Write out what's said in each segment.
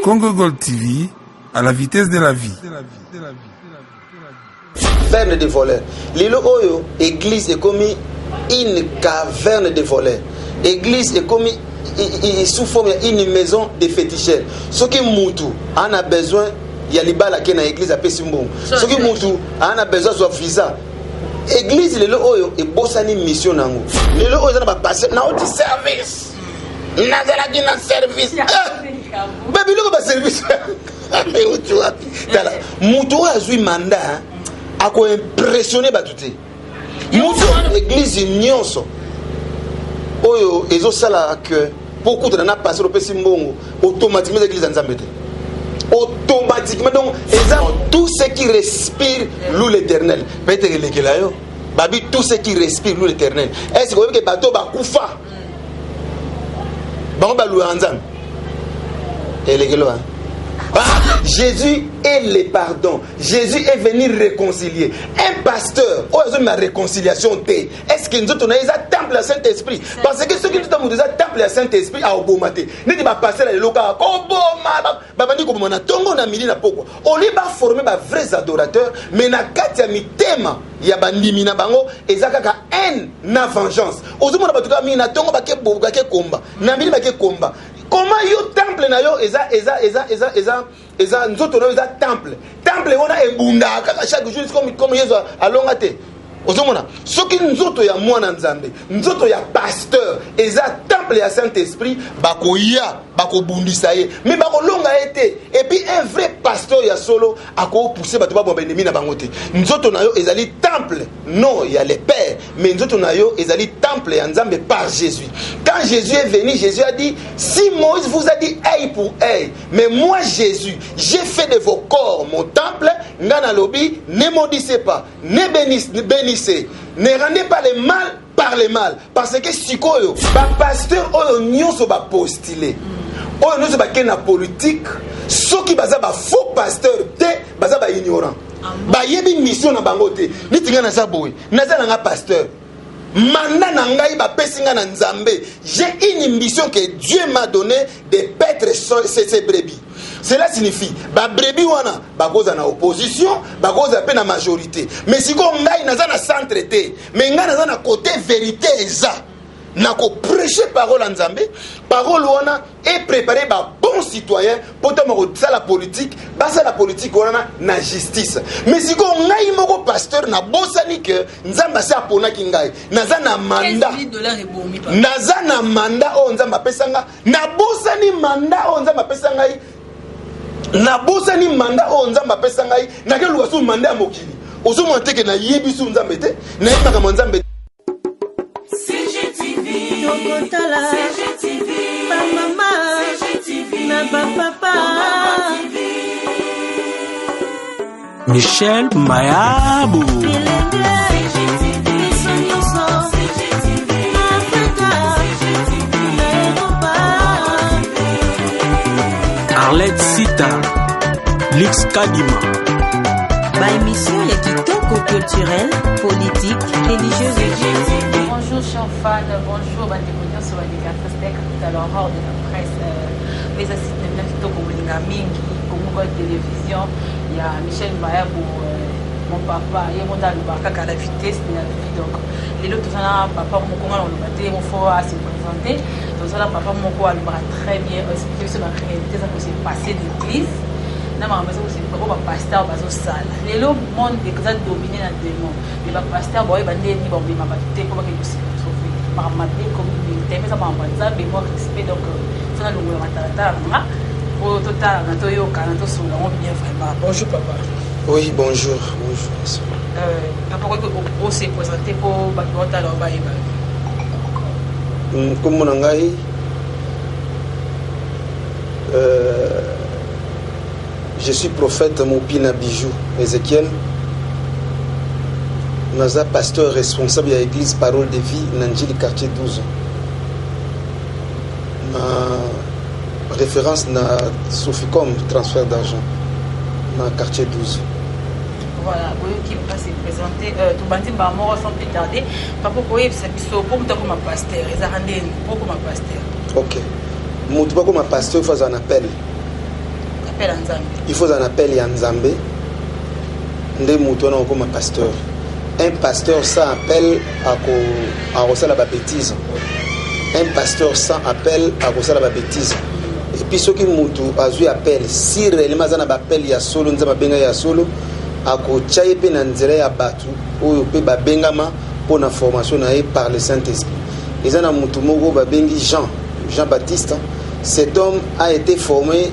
Congo Gold TV, à la vitesse de la vie. Caverne de voleurs. Lilo oyo, église est comme une caverne de voleurs. Église est comme sous forme d'une maison de féticheurs. Ce qui moutou en a besoin, il y a libala qui est dans l'église à Pessimbo. Ce qui moutou en a besoin de visa. Église lelo oyo et bossani mission nango. Lelo oyo na ba passer na autre service. Nazala qui na service. Baby loko ba service. Moutou azui mandat a ko impressionner batute. Moutou église nyonso. Oyo ezo sala que beaucoup de na passer au Pessimbo automatiquement l'église nzambete. Automatiquement donc tout ce qui respire loue l'éternel. Peut-être que là yo babi tout ce qui respire loue l'éternel. Est-ce que bateau ba kufa ba ba loue nzambe et les gelo Jésus est le pardon. Jésus est venu réconcilier. Un pasteur, oh, ma réconciliation. Est-ce que nous avons un temple à Saint-Esprit? Parce que ceux qui nous avons un temple à Saint-Esprit à Obomate, nous devons passer à l'Eloka. On les va former des vrais adorateurs, mais na katia mitema ya bandimi na bango ezaka haine na vengeance. Ozomona batuka mi na tongo bake komba. Na mili bake komba. Comment yo temple na yo eza nzoto na yo eza temple wana ebunda chaque jour comme yezo alongate ozomona soki nzoto ya mwana nzambe nzoto ya pasteur eza temple ya Saint-Esprit bakoya bakobundisa ye mais bakolonga ete et puis un vrai pasteur ya solo ako pousser bato ba bendemi na bango te nzoto na yo ezali temple non il y a les pères mais nzoto na yo ezali temple ya nzambe par Jésus. Quand Jésus est venu, Jésus a dit si Moïse vous a dit œil pour œil, mais moi Jésus j'ai fait de vos corps mon temple, ngana lobi ne maudissez pas, ne bénissez, ne rendez pas le mal par le mal parce que sikoyo ba pasteur oyo nyonso ba postulé oyo nyonso ba kena politique soki baza ba faux pasteur te baza ba ignorant ba yebi mission na bango te nitinga na saboui naza nga pasteur mandat na ngai ba pesinga na nzambe j'ai une mission que Dieu m'a donné de paître ces brebis. Cela signifie ba brebis wana ba koza na opposition ba koza pe na majorité mais si ko ngai naza na centre te mais ngai naza na côté vérité eza na ko prêcher parole en nzambe parole wana et préparer ba bon citoyen pour to mo ça la politique wana na justice mais si ko ngai moko pasteur na bosani que nzamba sa pona ki ngai naza na mandat naza na mandat o nzamba pesanga na bosani mandat o nzamba pesanga na bosani mandat o nzamba pesanga na ke luasu mandat mokili ozo monteke na yebisu nzambe te na yebaka nzambe Tala, pa mama, na papa. Michel Mayabou. Arlette Sita, Lix Kadima. Ba émission ya kitoko culturel, politique, religieuse et bonjour chers fans, bonjour bandeko sur les cartes tout à l'heure de la presse les assistants de kitoko bolinga mingi Congo télévision il y a Michel Mayabou mon papa et mon dad kaka la vitesse de la vie donc les autres sont papa mon comment on va dire mon faut se présenter donc ça papa mon quoi il va très bien expliquer sur la réalité ça que c'est passé de l'église na mama mazo c'est pas pasteur bazo sala lelo monde exact dominé na démon mais ba pasteur boy ba ndeni ba bima ba te ko ba ke kusi sauver mama be communauté mais ça mama nzambe moi respect donc ça na longo matata nga pour total na to yo kana to sula on bien vraiment bonjour papa. Oui bonjour papa ko se présenter pour ba kota lo ba iba comme mon ngai je suis prophète Mopina Bijou Ézéchiel. Naza pasteur responsable de l'église Parole de Vie Nanjili quartier 12. Ma référence na Soficom transfert d'argent na quartier 12. Voilà, vous qui va se présenter tout bandi ba mort sans plus tarder. Papa ko yebisa biso pour muta comme pasteur, ezarande pour comme pasteur. OK. Mutu ba comme pasteur faut un appel. appel à Nzambe. Il faut un appel à Nzambe. Nde mutu na comme pasteur. Un pasteur sans appel à recevoir la bêtise. Un pasteur sans appel à recevoir la bêtise. Et puis ceux qui mutu a eu appel, si réellement ça n'a pas appel ya solo, nzamba benga ya solo, a ko chaye pe na nzela ya batu, ou pe ba bengama pour la formation na par le Saint-Esprit. Et ça na mutu moko ba bengi Jean-Baptiste. Cet homme a été formé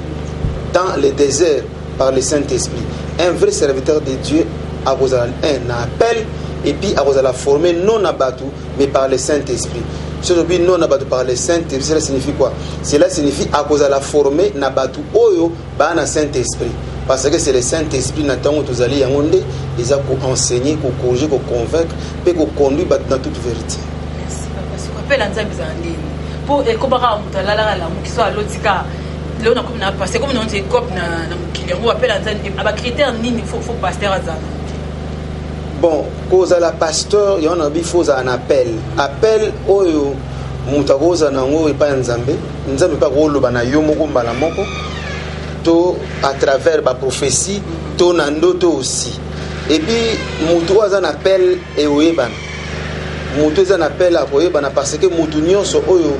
dans le désert par le Saint-Esprit. Un vrai serviteur de Dieu a un appel et puis a formé non abattu mais par le Saint-Esprit. Aujourd'hui non abattu par le Saint-Esprit, cela signifie quoi? Cela signifie à cause de la former n'abattu oyo ba na Saint-Esprit. Parce que c'est le Saint-Esprit n'attend tous allés yangonde, ils a enseigner, qu'on corriger, qu'on convaincre, puis qu'on conduit dans toute vérité. Merci papa. Ce qu'on appelle Nzambe zandi. Pour combattre la qui soit l'autre là on a comme na passer comme on dit cop na mukili on appelle Nzambe aba critère nini faut pasteur azana. Bon, cause à la pasteur, il y en a il faut un appel oyo mutagoza nango et pas Nzambe pas rolo bana yo moko mbala moko to à travers ba prophétie to na ndoto aussi. Et puis mutu aza un appel et oyebana mutu aza un appel à oyebana parce que mutu nyonso oyo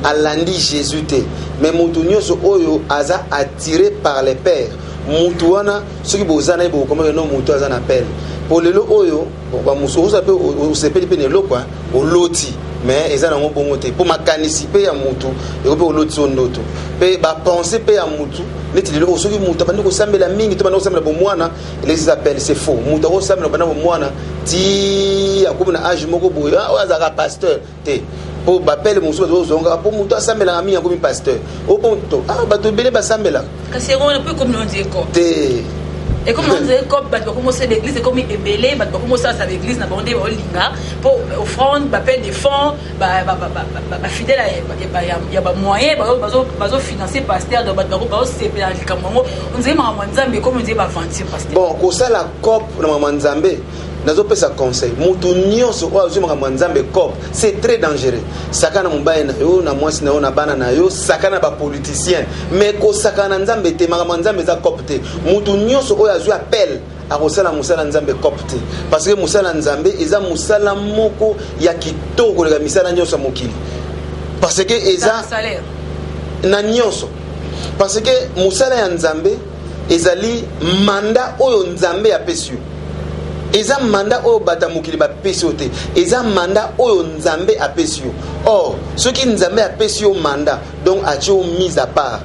alandi Jésus te mais mutu nyonso oyo aza attiré par les pères mutu wana soki bozana ibo comment non mutu aza un appel pour le lo oyo ba muso osape o sepeli pe ne lo quoi o loti mais eza na ngo bongo te pour makanisi pe ya mutu e ko pe o loti o ndoto pe ba penser pe ya mutu neti le o soki mutu bandi ko sambela mingi to bandi ko sambela bo mwana les appels c'est faux mutu ko sambela bandi bo mwana ti akomi na âge moko boyo azaka pasteur te pour bapele musu bazonga pour mutu asambela mingi akomi pasteur o ponto bato bele basambela kasi on peut comme on dit quoi te. Et comme on dit, comme on commence l'église, c'est comme ébélé, on commence à l'église, on dit pour offrande, appel des fonds, fidèle, il y a des moyens, ils financer pasteur, c'est on dit Nzambe comme on dit aventure pasteur. Bon, comme ça la COP dans Nzambe, nazo pesa conseil. Mutu nyonso o azuma Nzambe COP, c'est très dangereux. Sakana mumbaye na yo na mwasi na yo na bana na yo, sakana ba politicien. Mais ko sakana Nzambe te Nzambe za COP te. Mutu nyonso o azu appel a kosala musala Nzambe COP te. Parce que musala Nzambe eza musala moko ya kitoko le misala nyonso mokili. Parce que eza salaire na nyonso. Parce que musala ya Nzambe ezali mandat oyo Nzambe apesi yo. Eza mandat oyo bata mokili ba pesi yo te. Eza mandat oyo Nzambe apesi yo. Or, ce qui Nzambe apesi yo mandat, donc a été mis à part.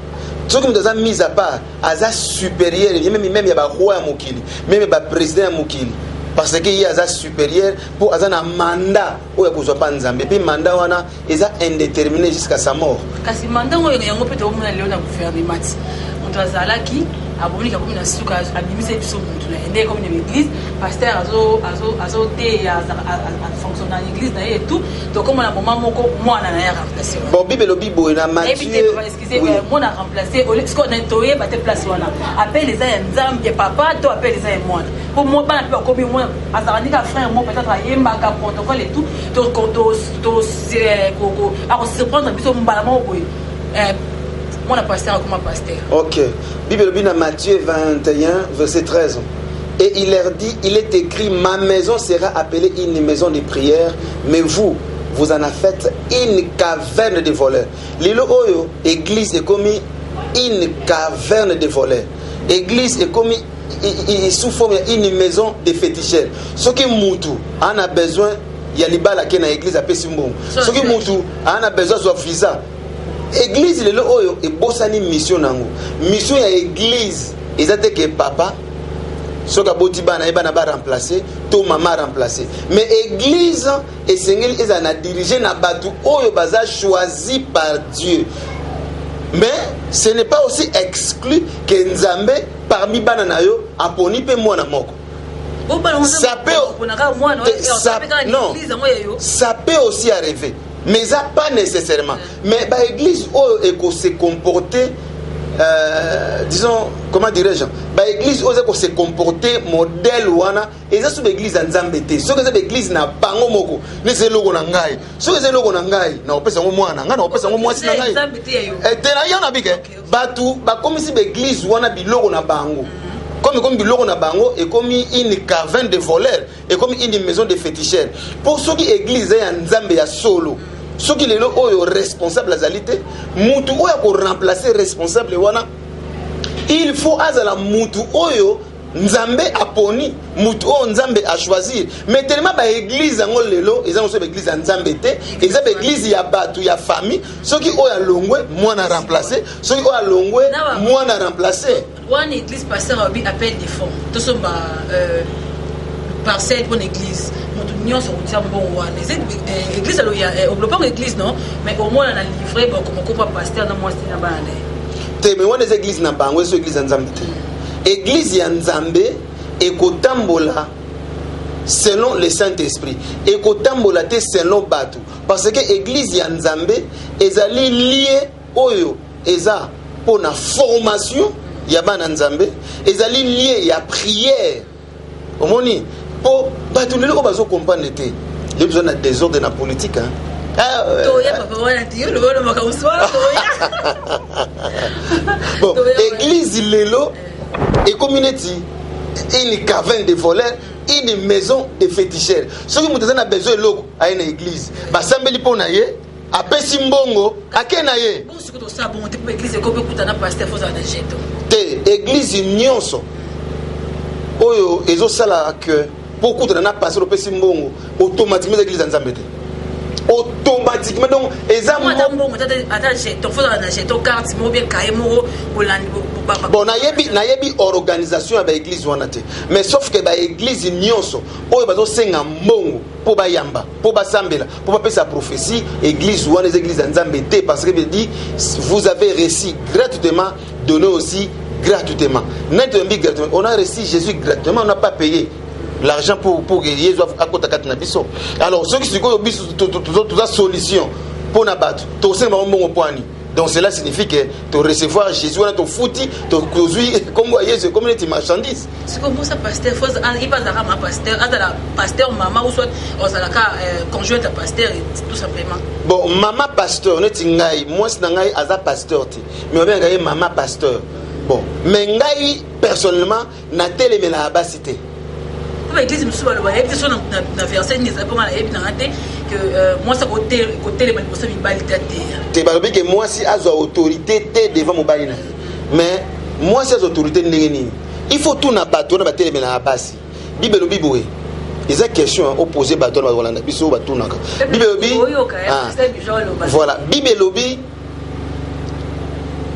Ce qui nous a mis à part, aza supérieur, même ya ba roi ya mokili, même ba président ya mokili. Parce que y a aza supérieur pour aza na mandat oyo ko pa Nzambe. Puis mandat wana eza indéterminé jusqu'à sa mort. Kasi mandat oyo yango peut to mona leo na gouvernement. On doit zalaki abonika comme na suka abimise biso mutu na ende comme une église pasteur azo te a fonctionner à l'église na et tout donc comme na moment moko mwana na ya remplacer bon bible bibo na Matthieu excusez moi na remplacer ce qu'on a toyé ba te place wana appelle les a Nzambe et papa to appelle les a mwana pour moi pas na comme moi azarandika frère moi peut-être ayemba ka protocole et tout to a se prendre biso mbala moko mon pasteur comme pasteur. Ok. Bible dit dans Matthieu 21, verset 13. Et il leur dit, il est écrit, ma maison sera appelée une maison de prière, mais vous en avez fait une caverne de voleurs. Lilo oyo, église est comme une caverne de voleurs. Église est comme sous forme une maison de féticheurs. Ce qui moutou, on a besoin, il y a libala qui est dans l'église à Pessimbo. Ce qui moutou, on a besoin de visa. Église lelo oyo e bosani mission nango mission ya église ezate que papa soka boti bana e bana ba remplacer to maman remplacer mais église esengeli ezana diriger na batu oyo baza choisi par Dieu mais ce n'est pas aussi exclu que Nzambe parmi bana na yo aponi pe mwana moko ça peut aussi arriver. Mais ça pas nécessairement. Mais l'église où se comporter disons, comment dirais-je, l'église ose se comporter modèle wana et ça sous l'église en Zambété. Ce que c'est l'église na bango moko, ne c'est logo na ngai. Ce que c'est logo na ngai, na opesa ngo mwana, na opesa ngo mwasi na ngai. Et tena yana bike. Batu ba comme si l'église wana biloko na bango. Comme biloko na bango et comme une caverne de voleurs et comme une maison de féticheurs. Pour ceux qui église ya Nzambe ya solo. Ceux qui sont responsables de la qualité, mutu oyo pour remplacer responsable wana, il faut azala mutu oyo Nzambe a poni, mutu oyo Nzambe a choisir. Mais tellement ba église ngo lelo, ils ont aussi église Nzambe te, ils ont église ya batu ya famille, ceux qui oyo longwe moi na remplacer, ceux qui oyo longwe moi na remplacer. One église pasteur abi appelle des fonds. Tout ça parcelle pour l'église. Nous sommes bon l'église alors il y a pas l'église non mais au moins on a livré comme pas pasteur dans moi c'est na bande te mais on les églises na bango so église Nzambe te église ya Nzambe et kotambola selon le Saint-Esprit et kotambola te selon batu parce que église ya Nzambe ezali lié oyo eza pour na formation ya bana Nzambe ezali lié ya prière omoni pour batu lelo ko bazo comprendre te les besoin de désordre dans la politique hein. Bon, église lelo et communauté une caverne de voleurs une maison de féticheurs ceux qui ont besoin de loko à une église basambeli pona ye apesi mbongo akena ye te église nyonso oyo ezo sala que beaucoup de na passer opesi mbongo automatiquement l'église Nzambe te automatiquement donc bon nayebi organisation ya ba église wana te mais sauf que ba église nyonso oyo bazo senga mbongo po ba yamba po ba sambela po ba pesa prophétie église wana les églises Nzambe te parce que dit vous avez reçu gratuitement donné aussi gratuitement on a reçu Jésus gratuitement on n'a pas payé l'argent pour que Jésus à côté de Nabiso. Alors ceux qui se disent toute la solution pour n'abattre, tout ça bon point. Donc cela signifie que tu recevoir Jésus on a ton fouti, tu conduis comme Jésus comme une marchandise. C'est comme ça pasteur, il passe à ma pasteur, à la pasteur maman ou soit aux la conjointe pasteur tout simplement. Bon maman pasteur on est ngai, moi c'est ngai as pasteur mais on bien maman pasteur. Bon mais ngai personnellement na télé mais la basité. L'église me souvient le verset que moi ça côté les manifestations tu vas dire que moi si as autorité devant mon baïna mais moi si as autorité il faut tout na bateau na batele na basi bible biboué ils ont question opposé bateau na Rolanda biso bateau na bible voilà bible lobby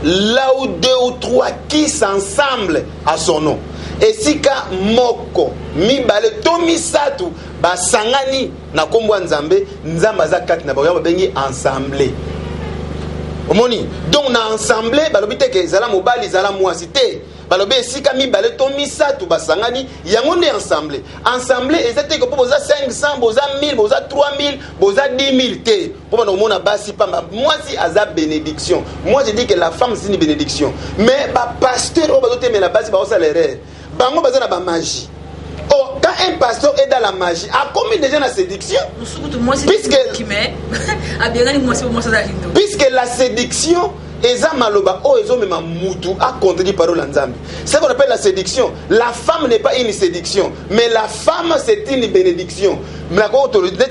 là où deux ou trois qui s'ensemble à son nom esika moko mibale to misatu basangani na kombo Nzambe Nzamba za kati na ba bengi ensemble omoni donc na ensemble balobi te ke zala mobali zala mwasi te balobi esika mibale to misatu basangani yango ne ensemble ezate ko boza 500 boza 1000 boza 3000 boza 10000 te pour na mona basi pamba mwasi aza bénédiction moi je dis que la femme c'est une bénédiction mais ba pasteur o bazote mais la basi ba osa l'erreur bango baza na ba magie. Oh, quand un pasteur est dans la magie, a commis déjà la séduction. Puisque la séduction eza maloba o ezo mema mutu a contredit parole Nzambe. C'est ce qu'on appelle la séduction. La femme n'est pas une séduction, mais la femme c'est une bénédiction. Mais la autorité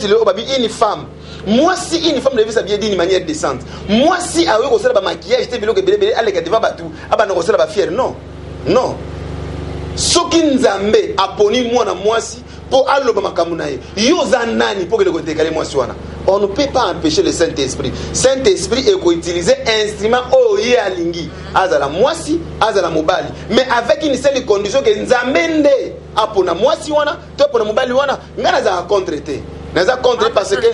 une femme. Moi si une femme devait s'habiller d'une manière décente. Moi si a eu au ba maquillage te biloko belé allez devant batu, aba na ko ba fier non. Non. Soki Nzambe aponi mwana mwasi pour aloba makambo na ye yoza nani pour que le côté calé mwasi wana on ne peut pas empêcher le Saint-Esprit est ko utiliser instrument oye alingi azala mwasi azala mobali mais avec une seule condition que Nzambe nde apona mwasi wana to apona mobali wana ngana za contre te naza contre parce que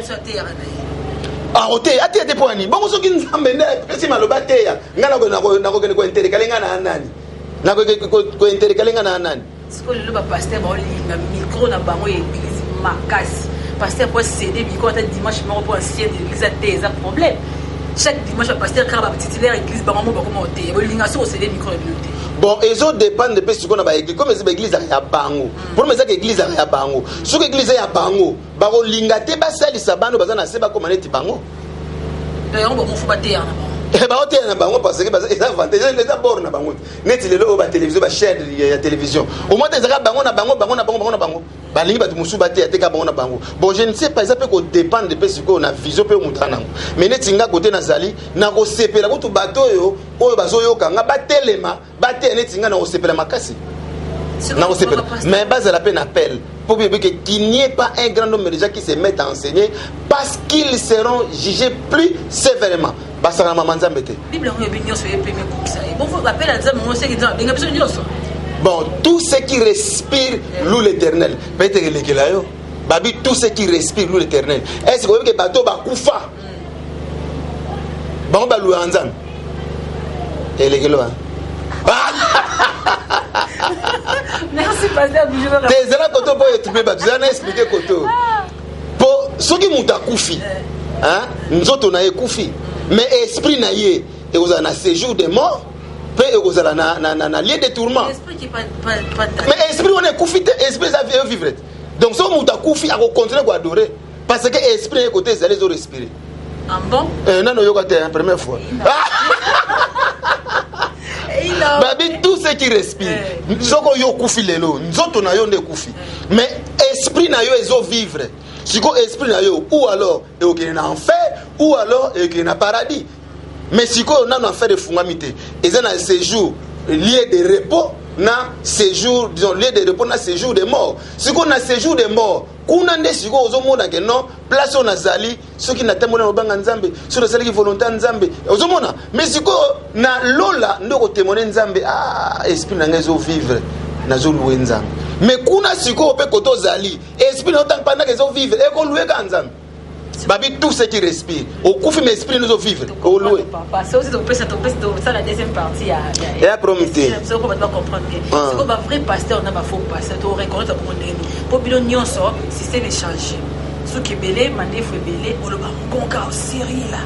ah ote ati ate poani bongo soki Nzambe nde pesi maloba te ya ngana ko intercaler ngana nani na ko intercaler ngana nani siko le ba pasteur ba linga micro na bango église makasi pasteur pour céder micro ta dimanche mais pour ancien église a des problèmes chaque dimanche pasteur car titulaire église bango bakoma ote bolingation au CD micro bibliothèque. Bon, ils ont dépend de ce qu'on a église. Comme c'est l'église à bango. Pour moi, c'est l'église à bango. Si l'église à bango, baro lingate ba sali sabano bazana seba comme neti bango. D'ailleurs, on faut pas terre. Ba hotel na bango parce que ils ont avantage les abords na bango. Neti lelo ba télévision ba chaîne ya télévision. Au moins des bango na bango bango na bango bango na bango. Ba lingi ba musu ba te ateka bango na bango. Bon, je ne sais pas ça peut qu'on dépend de ce qu'on a vision peut mutana. Mais neti nga côté na zali na ko sepela ko to bato yo oyo bazoyo kanga ba telema ba te neti nga na ko sepela makasi. Na ko sepela. Mais base la peine appel pour que qu'il n'y ait pas un grand nombre de gens qui se mettent à enseigner parce qu'ils seront jugés plus sévèrement. Basara mamanza mbete. Bible on est bien sur les premiers comme ça. Bon faut appeler à ça mon c'est qui dit bien besoin de ça. Bon, tout ce qui respire loue l'Éternel. Peut-être que les là yo. Babi tout ce qui respire loue l'Éternel. Est-ce que bateau ba kufa? Bon ba loue anzam. Et les là. Merci pasteur Bijou. Des là koto boy tu ba tu as expliqué koto. Pour ceux qui muta kufi. Hein? Nzoto na kufi. Mais esprit na yé et vous en a séjour de mort. Peut et vous en a lieu de tourment. Esprit qui pas mais esprit on est kufi esprit ça veut vivre. Donc si on muta kufi à continuer à adorer parce que esprit est côté les autres respirer. Ah bon? Non non yo côté la première fois. Babi tout ce qui respire. Soko yo kufi lelo, nzoto na yo ne kufi. Mais esprit na yo ezo vivre. Siko esprit na yo ou alors et aucun enfer ou alors et aucun paradis. Mais siko on a un enfer de fungamité. Et ça na séjour lieu de repos na séjour disons lieu de repos na séjour de mort. Siko na séjour de mort. Kuna nde siko ozomona que non place on azali ceux qui n'attendent pas banga nzambe sur ceux qui volontaire nzambe ozomona mais siko na lola ndoko témoigner nzambe ah esprit na ngezo vivre nazo louer nzambe mais kuna siko pe koto zali esprit na tant pendant que zo vivre et ko louer ka nzambe babi tout ce qui respire au kufi mais esprit nous vivre ko louer papa c'est aussi ton ça la deuxième partie et la promité c'est qu'on va comprendre que c'est qu'on va vrai pasteur on a pas faux pasteur to reconnaître pour nous pour bilon nyonso système est changé ceux qui belé mandé faut belé on le ba konka au Syrie là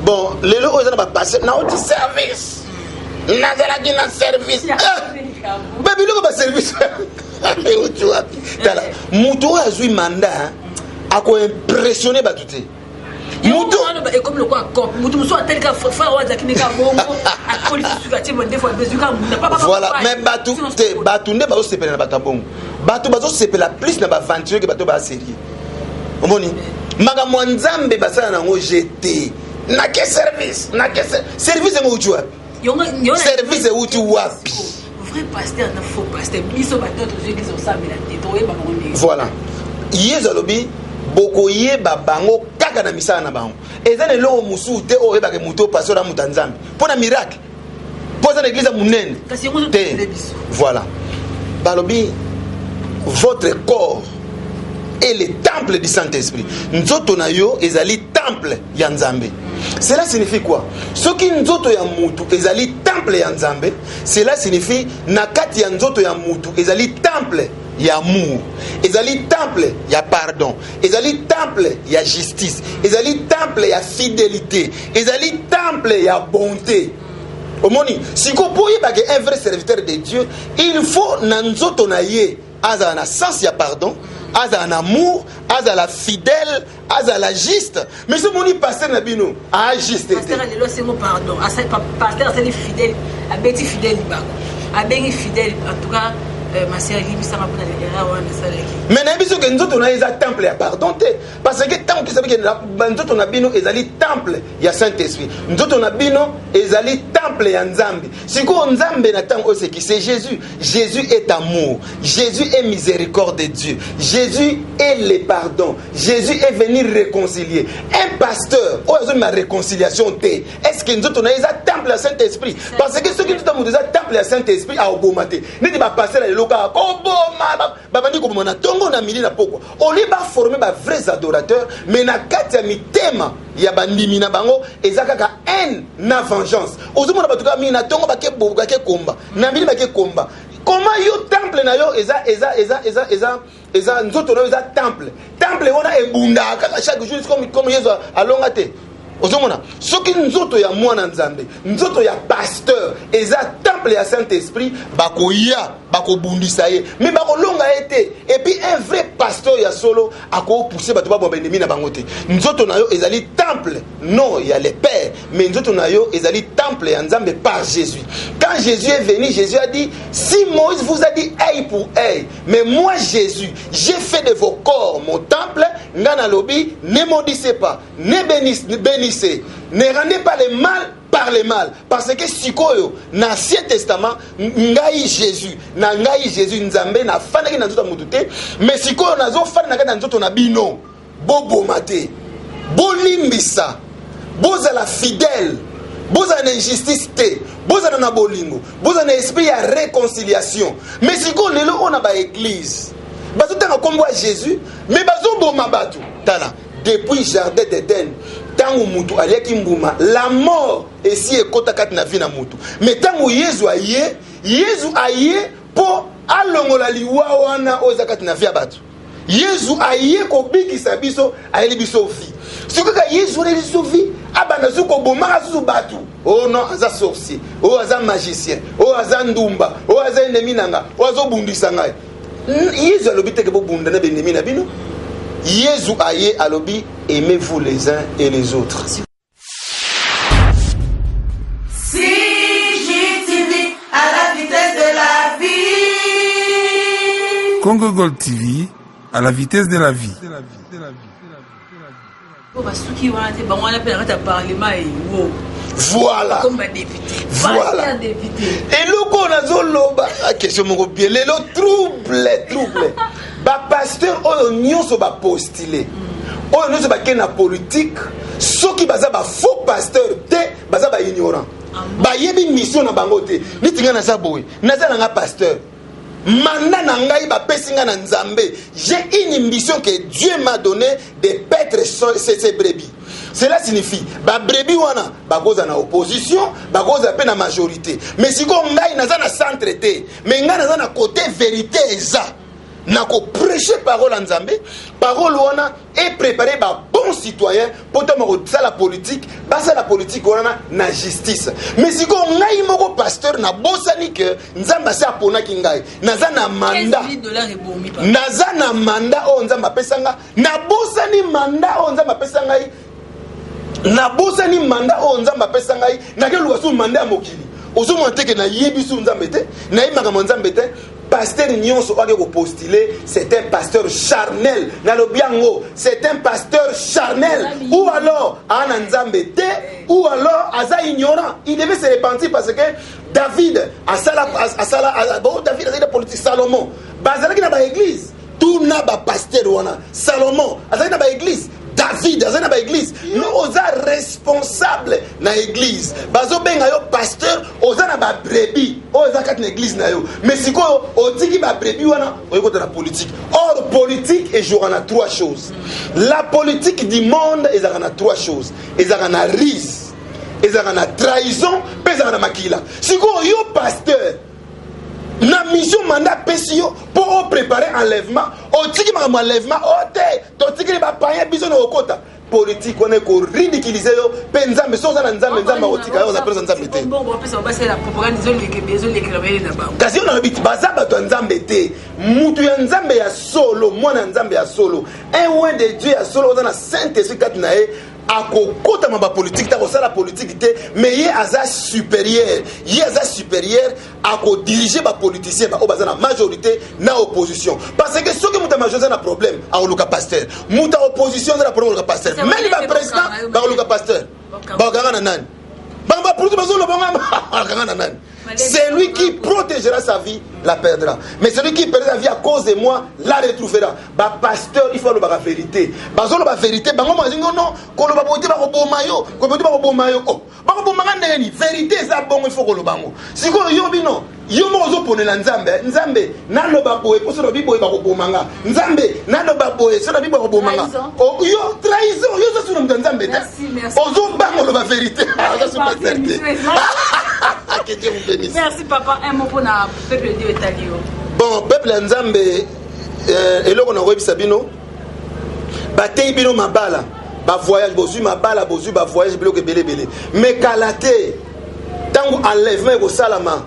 bon les lots on va passer na autre service na zala di na service babi lo ba service et tu vois tala muto azui mandat a ko impressionner ba tuté muto et comme le quoi cop muto so tel ka fa wa zakini ka bongo a police sugati bon des fois bezuka pas voilà même batu nde ba se pela na batabongo batu bazo se pela plus na ba aventure que batu ba série omoni maga mwanzambe basana nango jeté na ke service service ngo utu wapi service utu wapi vrai pasteur na faux pasteur biso ba d'autres églises au samedi la tetoye ba ngoni voilà yezalobi boko yeba bango kaka na misala na bango ezane lo musu te o yeba ke muto pasteur na mutanzambe pona miracle posa na église munene voilà balobi votre corps est le temple du Saint-Esprit. Nzoto na yo ezali temple ya Nzambe. Cela signifie quoi? Ce qui nzoto ya mutu ezali temple ya Nzambe, cela signifie nakati ya nzoto ya mutu ezali temple ya amour, ezali temple ya pardon, ezali temple ya justice, ezali temple ya fidélité, ezali temple ya bonté. Omoni, si ko poye ba un vrai serviteur de Dieu, il faut na nzoto na ye aza na sens ya pardon, aza en amour, aza la fidèle, aza la juste. Mais ce moni pasteur nabino a juste. Pasteur lelo c'est mon pardon. Pasteur c'est fidèle, a beti fidèle bako. A bengi fidèle en tout cas ma sœur libisa ma pona era wana salaki. Mais na biso ke nzoto na eza temple ya pardon te parce que tant que ça veut que nzoto na bino ezali temple ya Saint-Esprit. Nzoto na bino ezali temple ya Nzambe. Siko Nzambe na tango c'est qui c'est Jésus. Jésus est amour. Jésus est miséricorde de Dieu. Jésus est le pardon. Jésus est venu réconcilier. Un pasteur o azo ma réconciliation te. Est-ce que nzoto na eza temple ya Saint-Esprit? Parce que ce qui tout monde eza temple ya Saint-Esprit a obomate. Neti ba pasteur loka koboma babandi ko mona tongo na mili na poko oli ba former ba vrais adorateurs mais na kati ya mitema ya bandimi na bango ezaka ka haine na vengeance ozomona batuka mi na tongo bake bobuka ke komba na mili bake komba comment yo temple na yo eza nzoto na yo eza temple wana ebunda kaka chaque jour comme Yesu alonga te ozomona soki nzoto ya mwana nzambe nzoto ya pasteur eza temple ya Saint-Esprit bakoya bakobundisa ye mais bakolonga ete et puis un vrai pasteur ya solo akopousser bato babomba ennemi na bango te nzoto na yo ezali temple non ya les pères mais nzoto na yo ezali temple ya nzambe par Jésus. Quand Jésus est venu, Jésus a dit si Moïse vous a dit œil pour œil, mais moi Jésus j'ai fait de vos corps mon temple, ngana lobi ne maudissez pas, ne bénissez, ne rendez pas le mal par le mal, parce que sikoyo na Ancien Testament ngai Jésus na ngai Jésus nzambe na fana ki na nzoto mutu te mais sikoyo nazo fana na nzoto na bino bobo mate bolimbisa bozala fidèle bozala na injustice te bozala na bolingo bozala na esprit ya réconciliation mais sikoyo lelo ona ba église bazotanga kombo ya Jésus mais bazoboma bato tala depuis jardin d'Éden tangu mutu aliaki mbuma la mort esi ekota kati na vie na mutu mais tangu Yesu aye po alongola liwa wana oza kati na vie ya bato Yesu aye kobikisa biso ayeli biso vie soki ka Yesu ayeli biso vie abanda zuko bomaka susu bato oh non aza sorcier oh aza magicien oh aza ndumba oh aza ennemi nanga oh azobundisa ngai Yesu alobi teke bobunda na bennemi na bino Yesu aye alobi aimez-vous les uns et les autres. CGTV à la vitesse de la vie. Congo Gold TV à la vitesse de la vie. Voilà. Comme député. Voilà. Et le qu'on a zoloba, question mon bien, le trouble. Ba pasteur on nyonso ba postulé. On nyonso ba kena politique, ceux qui baza ba faux pasteur te baza ba ignorant. Ba yebi mission na bango te. Ni tinga na saboy, na za nga pasteur. Manda na ngai ba pesinga na nzambe. J'ai une mission que Dieu m'a donné de paître ces brebis. Cela signifie ba brebis wana ba goza na opposition, ba goza pe na majorité. Mais si ko ngai na za na centre te, mais ngai na za na côté vérité eza. Nako prêcher parole en Nzambe, parole wana et préparer ba bon citoyen pour te ça la politique, basa la politique wana na justice. Mais si ko ngai moko pasteur na bosani que Nzamba sa pona ki ngai, naza na mandat. Naza na mandat o Nzamba pesanga, na bosani mandat o Nzamba pesanga yi. Na bosani mandat o Nzamba pesanga yi, na ke luasu mandat mokili. Ozo monteke na yebisu Nzambe te, na imaka Nzambe te. Pasteur Nyonso a postulé, c'est un pasteur charnel. Nalobiango, c'est un pasteur charnel. Ou alors, Ananzambete, ou alors, Aza ignorant. Il devait se repentir parce que David, David a la politique, Salomon. Bazalaki na ba église. Tout n'a pas pasteur wana. Salomon, Azalaki na ba église. David, Azana ba église, nous osa responsable na église. Bazo benga yo pasteur, osa na ba brebis, osa kat na église na yo. Mais siko otiki ba brebis wana, oyeko na politique. Or politique et jour en a trois choses. La politique du monde est en trois choses. Ils en a risque, ils en a trahison, ils en a makila. Siko yo pasteur na mission mandat pesio pour préparer enlèvement otiki ma enlèvement ote totiki ba paye biso na okota politique on est ko ridiculiser yo pe nzambe so za na nzambe nzambe otika yo za pesa nzambe te bon on peut ça passer la propagande les na ba kasi on a bit bazaba to nzambe te mutu ya nzambe ya solo mwana nzambe ya solo un oin de Dieu ya solo za na Saint-Esprit katina e akokota ma politique ta ko sala politique te mais ye aza supérieur ako diriger ba politicien ba obaza na majorité na opposition parce que ceux qui muta majorité na problème a oluka pasteur muta opposition na problème oluka pasteur même ba président ba oluka pasteur ba ganga nani ba politique bazolo ba ganga nani. Celui qui protégera sa vie la perdra. Mais celui qui perdra sa vie à cause de moi la retrouvera. Ba pasteur, il faut le la vérité. Bazolo ba vérité, ba ngoma zingo non, ko lo ba bote ba ko bomayo, ko bote ba ko bomayo. Oh, ba ko bomanga ndeni, vérité ça bon il faut ko lo bango. Siko yo bino, yo mo zo pone la nzambe, nzambe na lo ba boye, ko so lo bi boye ba ko bomanga. Nzambe na lo ba boye, so lo bi ba ko bomanga. Oh, yo trahison, yo zo sur nzambe ta. Ozo bango lo ba vérité. Ça c'est pas vérité. Que Dieu vous bénisse. Merci papa, un mot pour le peuple de Dieu italien. Bon, peuple nzambe eloko na web sabino batei bino mabala ba voyage bozui mabala bozui ba voyage biloko ebele ebele mais kala te ntango enlèvement ekosalama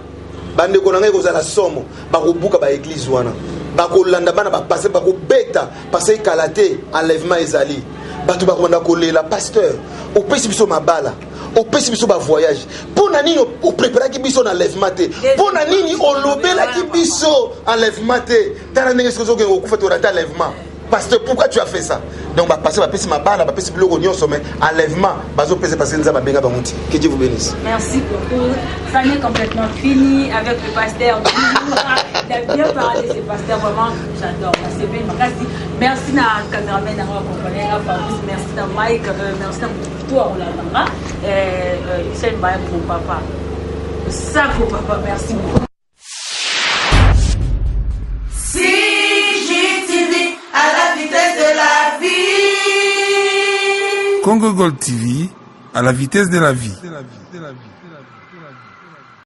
bandeko na ngai ekozala somo bakobuka baeglise wana bakolanda bana bapase bakobeta pase kala te enlèvement ezali bato bakomanda kolela pasteur opesi biso mabala opesi biso bavoyage mpo na nini opreparaki biso na enlèvement te mpo na nini olobelaki biso enlèvement te tala ndenge soki ozokende kokufa te orate enlèvement pasteur pourquoi tu as fait ça donc bapase bapesi mabala bapesi biloko nyonso mais enlèvement bazopesa parce que nzambe abenga bango ti que Dieu vous bénisse. Merci beaucoup. Ça n'est complètement fini avec le pasteur. Il a bien parlé, ce pasteur, vraiment, j'adore. C'est bien. Merci à cameraman à accompagner, merci à Mike, merci à toi, Olalanga, Michel Mbaye pour papa. Ça pour papa, merci beaucoup. CJTV à la vitesse de la vie. Congo Gold TV à la vitesse de la vie.